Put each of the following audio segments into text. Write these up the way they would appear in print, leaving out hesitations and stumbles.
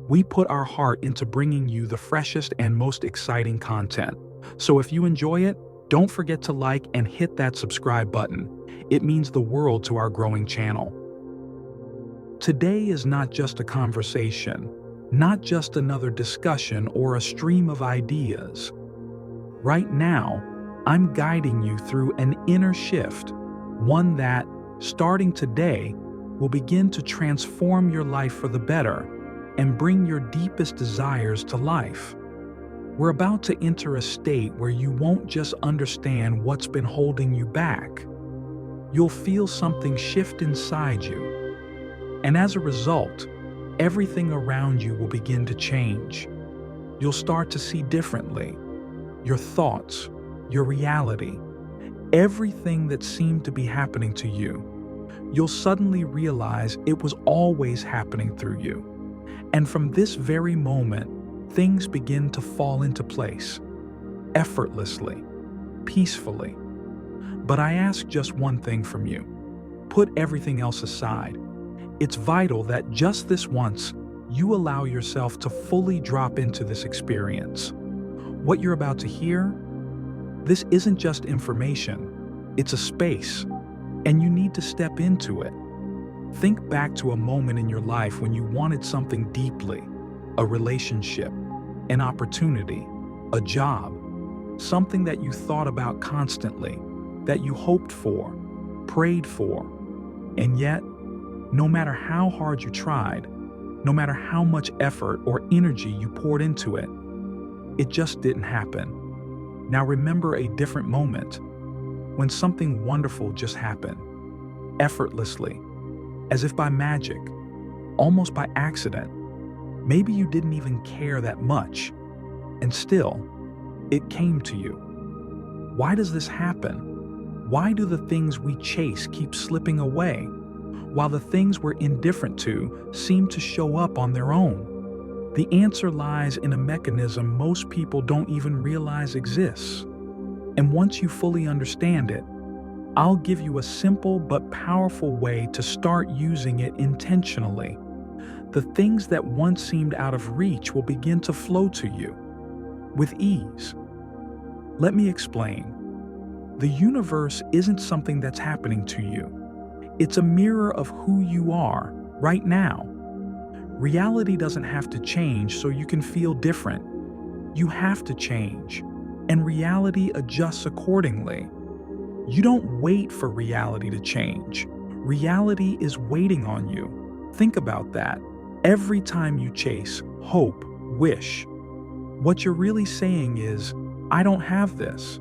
We put our heart into bringing you the freshest and most exciting content. So if you enjoy it, don't forget to like and hit that subscribe button. It means the world to our growing channel. Today is not just a conversation, not just another discussion or a stream of ideas. Right now, I'm guiding you through an inner shift, one that, starting today, will begin to transform your life for the better and bring your deepest desires to life. We're about to enter a state where you won't just understand what's been holding you back. You'll feel something shift inside you. And as a result, everything around you will begin to change. You'll start to see differently. Your thoughts, your reality, everything that seemed to be happening to you. You'll suddenly realize it was always happening through you. And from this very moment, things begin to fall into place, effortlessly, peacefully. But I ask just one thing from you. Put everything else aside. It's vital that just this once, you allow yourself to fully drop into this experience. What you're about to hear, this isn't just information, it's a space, and you need to step into it. Think back to a moment in your life when you wanted something deeply, a relationship, an opportunity, a job, something that you thought about constantly, that you hoped for, prayed for, and yet, no matter how hard you tried, no matter how much effort or energy you poured into it, it just didn't happen. Now remember a different moment, when something wonderful just happened, effortlessly, as if by magic, almost by accident. Maybe you didn't even care that much, and still, it came to you. Why does this happen? Why do the things we chase keep slipping away, while the things we're indifferent to seem to show up on their own? The answer lies in a mechanism most people don't even realize exists. And once you fully understand it, I'll give you a simple but powerful way to start using it intentionally. The things that once seemed out of reach will begin to flow to you with ease. Let me explain. The universe isn't something that's happening to you. It's a mirror of who you are right now. Reality doesn't have to change so you can feel different. You have to change, and reality adjusts accordingly. You don't wait for reality to change. Reality is waiting on you. Think about that. Every time you chase, hope, wish, what you're really saying is, I don't have this.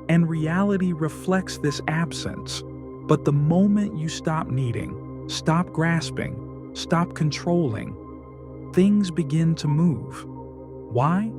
And reality reflects this absence. But the moment you stop needing, stop grasping, stop controlling, things begin to move. Why?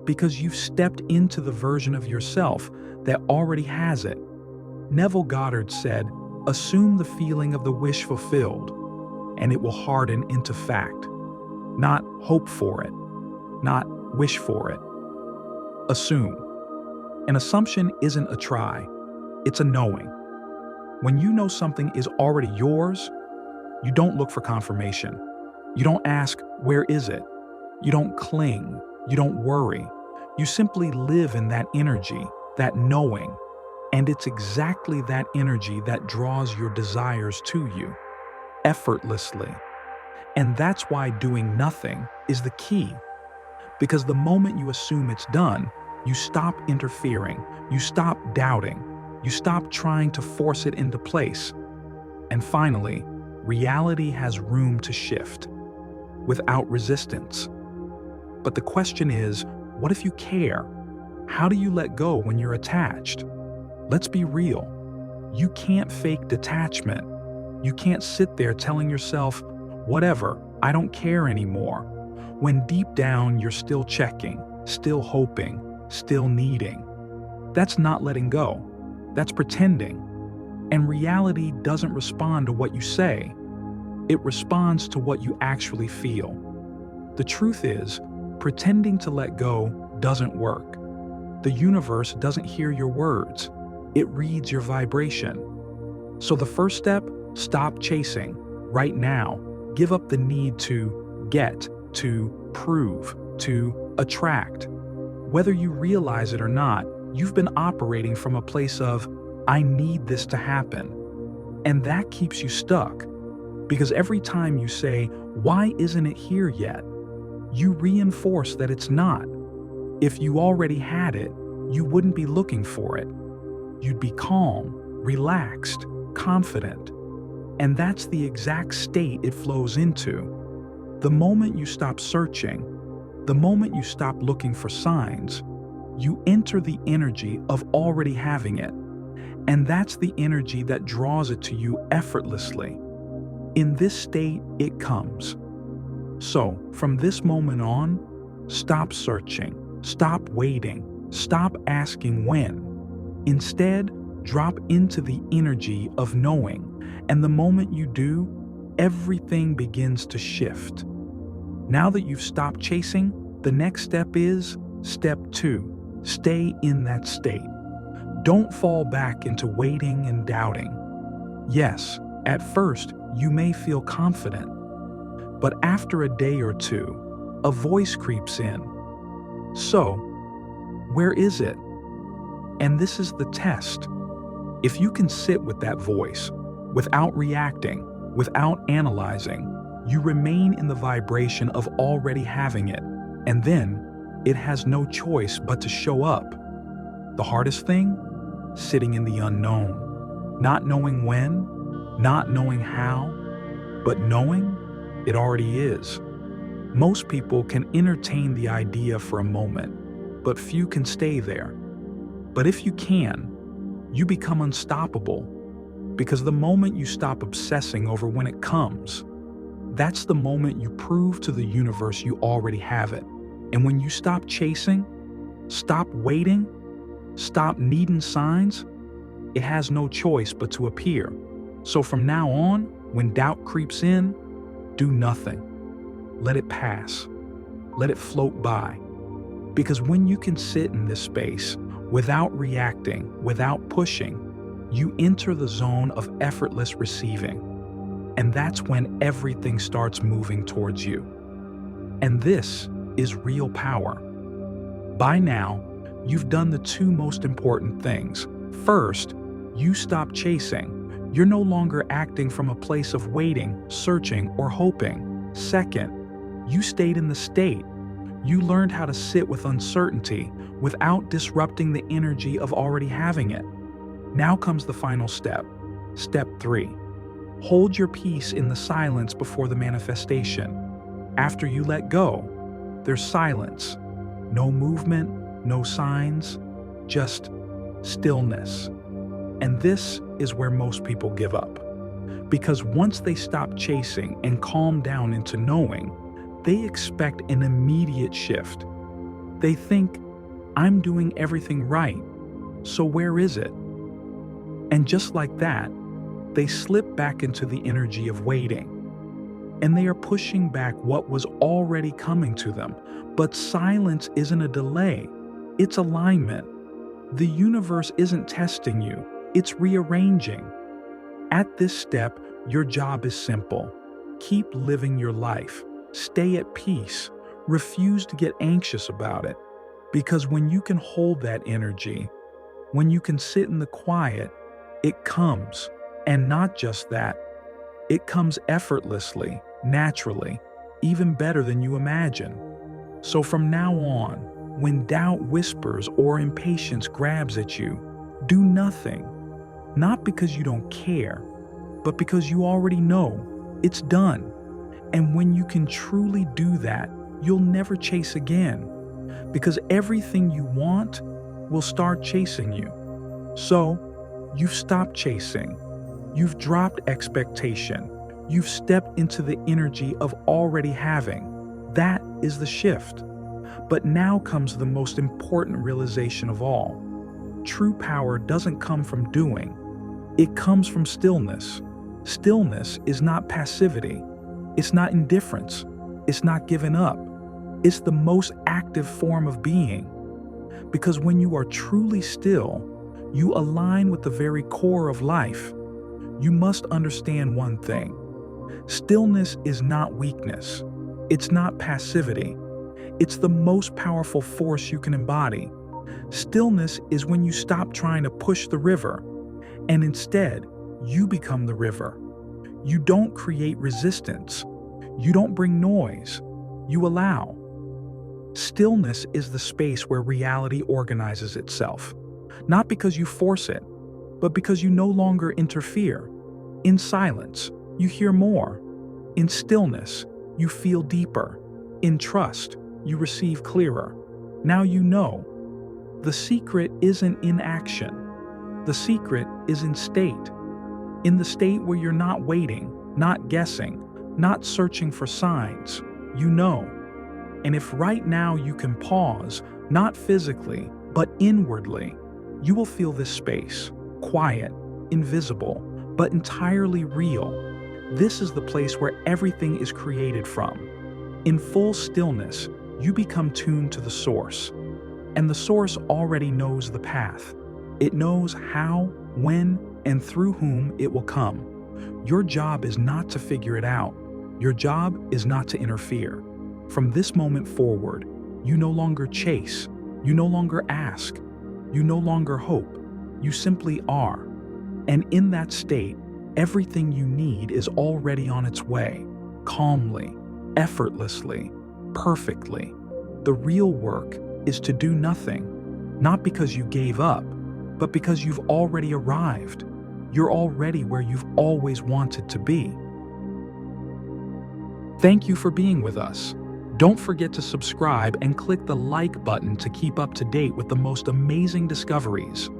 Because you've stepped into the version of yourself that already has it. Neville Goddard said, assume the feeling of the wish fulfilled, and it will harden into fact. Not hope for it, not wish for it. Assume. An assumption isn't a try, it's a knowing. When you know something is already yours, you don't look for confirmation. You don't ask, where is it? You don't cling, you don't worry. You simply live in that energy, that knowing. And it's exactly that energy that draws your desires to you, effortlessly. And that's why doing nothing is the key. Because the moment you assume it's done, you stop interfering, you stop doubting, you stop trying to force it into place. And finally, reality has room to shift, without resistance. But the question is, what if you care? How do you let go when you're attached? Let's be real. You can't fake detachment. You can't sit there telling yourself, whatever, I don't care anymore, when deep down you're still checking, still hoping, still needing. That's not letting go. That's pretending. And reality doesn't respond to what you say. It responds to what you actually feel. The truth is, pretending to let go doesn't work. The universe doesn't hear your words. It reads your vibration. So the first step, stop chasing. Right now, give up the need to get, to prove, to attract. Whether you realize it or not, you've been operating from a place of, I need this to happen. And that keeps you stuck. Because every time you say, why isn't it here yet? You reinforce that it's not. If you already had it, you wouldn't be looking for it. You'd be calm, relaxed, confident. And that's the exact state it flows into. The moment you stop searching, the moment you stop looking for signs, you enter the energy of already having it. And that's the energy that draws it to you effortlessly. In this state, it comes. So, from this moment on, stop searching, stop waiting, stop asking when. Instead, drop into the energy of knowing, and the moment you do, everything begins to shift. Now that you've stopped chasing, the next step is step 2. Stay in that state. Don't fall back into waiting and doubting. Yes, at first, you may feel confident, but after a day or two, a voice creeps in. So, where is it? And this is the test. If you can sit with that voice, without reacting, without analyzing, you remain in the vibration of already having it, and then it has no choice but to show up. The hardest thing? Sitting in the unknown. Not knowing when, not knowing how, but knowing it already is. Most people can entertain the idea for a moment, but few can stay there. But if you can, you become unstoppable, because the moment you stop obsessing over when it comes, that's the moment you prove to the universe you already have it. And when you stop chasing, stop waiting, stop needing signs, it has no choice but to appear. So from now on, when doubt creeps in, do nothing. Let it pass. Let it float by. Because when you can sit in this space without reacting, without pushing, you enter the zone of effortless receiving. And that's when everything starts moving towards you. And this is real power. By now, you've done the two most important things. First, you stop chasing. You're no longer acting from a place of waiting, searching, or hoping. Second, you stayed in the state. You learned how to sit with uncertainty without disrupting the energy of already having it. Now comes the final step. Step 3. Hold your peace in the silence before the manifestation. After you let go, there's silence. No movement, no signs, just stillness. And this is where most people give up. Because once they stop chasing and calm down into knowing, they expect an immediate shift. They think, I'm doing everything right, so where is it? And just like that, they slip back into the energy of waiting. And they are pushing back what was already coming to them. But silence isn't a delay, it's alignment. The universe isn't testing you, it's rearranging. At this step, your job is simple. Keep living your life. Stay at peace. Refuse to get anxious about it. Because when you can hold that energy, when you can sit in the quiet, it comes. And not just that, it comes effortlessly, naturally, even better than you imagine. So from now on, when doubt whispers or impatience grabs at you, do nothing. Not because you don't care, but because you already know it's done. And when you can truly do that, you'll never chase again, because everything you want will start chasing you. So, you've stopped chasing. You've dropped expectation. You've stepped into the energy of already having. That is the shift. But now comes the most important realization of all. True power doesn't come from doing. It comes from stillness. Stillness is not passivity. It's not indifference. It's not giving up. It's the most active form of being. Because when you are truly still, you align with the very core of life. You must understand one thing. Stillness is not weakness. It's not passivity. It's the most powerful force you can embody. Stillness is when you stop trying to push the river, and instead, you become the river. You don't create resistance. You don't bring noise. You allow. Stillness is the space where reality organizes itself. Not because you force it, but because you no longer interfere. In silence, you hear more. In stillness, you feel deeper. In trust, you receive clearer. Now you know. The secret isn't in action. The secret is in state. In the state where you're not waiting, not guessing, not searching for signs, you know. And if right now you can pause, not physically, but inwardly, you will feel this space, quiet, invisible, but entirely real. This is the place where everything is created from. In full stillness, you become tuned to the source. And the source already knows the path. It knows how, when, and through whom it will come. Your job is not to figure it out. Your job is not to interfere. From this moment forward, you no longer chase. You no longer ask. You no longer hope. You simply are. And in that state, everything you need is already on its way, calmly, effortlessly, perfectly. The real work is to do nothing, not because you gave up, but because you've already arrived. You're already where you've always wanted to be. Thank you for being with us. Don't forget to subscribe and click the like button to keep up to date with the most amazing discoveries.